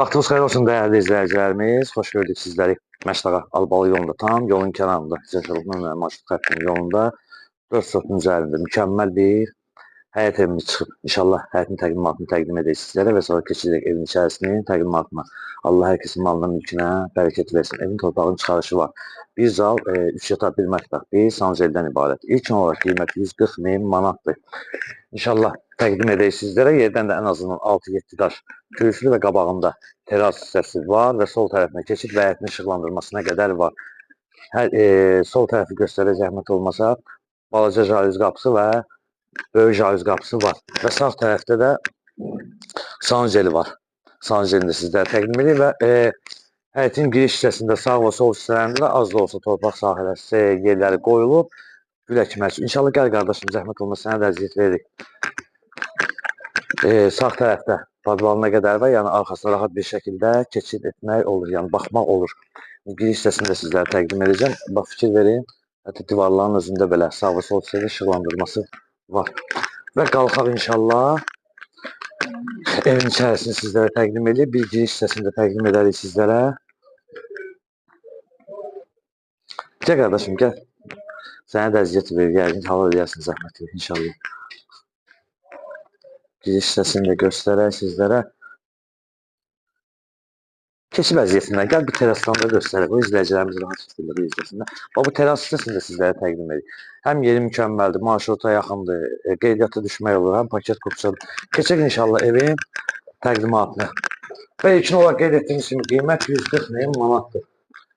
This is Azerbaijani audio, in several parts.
Vaxtınız xeyir olsun değerli izləyicilərimiz. Xoş gördük sizləri. Məşdağa Albalı yolunda tam yolun kənarında, Cəşərovla marşrut xəttinin yolunda 4 sotun üzərində mükəmməl bir həyət evimiz çıxıb. İnşallah həyətin təqdimatını təqdim edəcək sizlərə və sonra keçəcək evin içərisinin təqdimatına. Allah hər kəsin malına, mülkünə bərəkət versin. Evin torpağının çıxarışı var. Bir zal, 3 yataq, bir mətbəx, bir sanjeldən ibarət. İlk olaraq qiyməti 140 min manatdır. İnşallah təqdim edək sizlərə. Yerdən də ən azından 6-7 daş kürsülü və qabağında teras hissəsi var və sol tərəfinə keçid və həyətin işıqlandırmasına qədər var. Sol tərəfi göstərə zəhmət olmasa balaca jalüz qapısı və böyük jalüz qapısı var. Və sağ tərəfdə də sanjeli var. Sanjelini də sizlərə təqdim edək və həyətin giriş hissəsində sağ və sol hissələrində də az da olsa torpaq sahələri yerləri qoyulub gül əkmək üçün. İnşallah gəl qardaşım, zəhmət olmasa sənə də əziyyət veririk. Sağ tərəfdə padvalına qədər və yəni arxasına rahat bir şəkildə keçid etmək olur, yəni baxmaq olur. Giriş hissəsində sizlərə təqdim edəcəm. Bax, fikir verin, hətta divarların özündə belə sağ və sol hissədə işıqlandırması var. Və qalxaq inşallah evin içərisini sizlərə təqdim edib, bir giriş hissəsini də təqdim edərik sizlərə. Gəl qardaşım, gəl. Sənə də əziyyət verir, yəqin halal eləyərsin zəhməti inşallah. Giriş hissəsini də göstərək sizlərə. Keçib əziyyətindən gəl bir terasdan da göstərək. Bu izləyicilərimiz rahat şəkildə bir izləsinlər. Bu teras hissəsini də sizlərə təqdim edik. Həm yeri mükəmməldir, marşruta yaxındır, qeydiyyata düşmək olur, həm paket qurtsadır. Keçək inşallah evin təqdimatına. Və ilkin olaraq qeyd etdiyimiz kimi qiymət 140 min manatdır.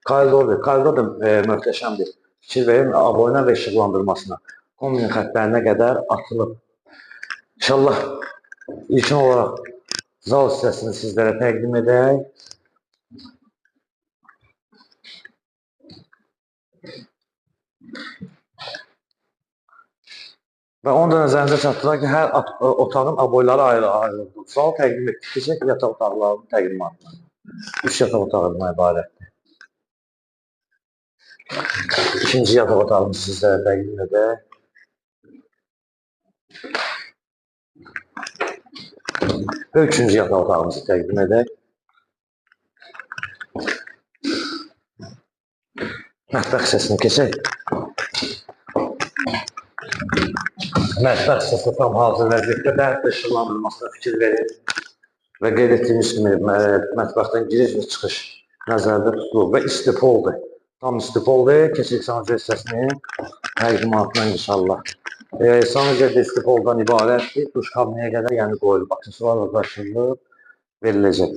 Koridordur. Koridor da möhtəşəmdir. Fikir verin, aboyuna və işıqlandırmasına. Kombinin xətlərinə qədər atılıb. İnşallah ilkin olaraq zal hissəsini sizlərə təqdim edək. Və onu da nəzərinizə çatdıraq ki, hər otağın aboyları ayrı-ayrıdır. Zal təqdim etdik. Keçək yataq otaqlarının təqdimatına. 3 yataq otağından ibarətdir. İkinci yataq otağını sizlərə təqdim edək. Və üçüncü yataq otağımızı təqdim edək. Mətbəx hissəsini keçək. Mətbəx hissəsi tam hazır vəziyyətdə də işıqlandırılmasına fikir verin. Və qeyd etdiyimiz kimi mətbəxdən giriş və çıxış nəzərdə tutulur və istifoldur. Tam istifoldur. Keçək sanjel hissəsinin təqdimatına inşallah. Sanjel istifoldan ibarətdir. Duş kabinəyə qədər yəni qoyulub. Aksesuarla daşınıb veriləcək.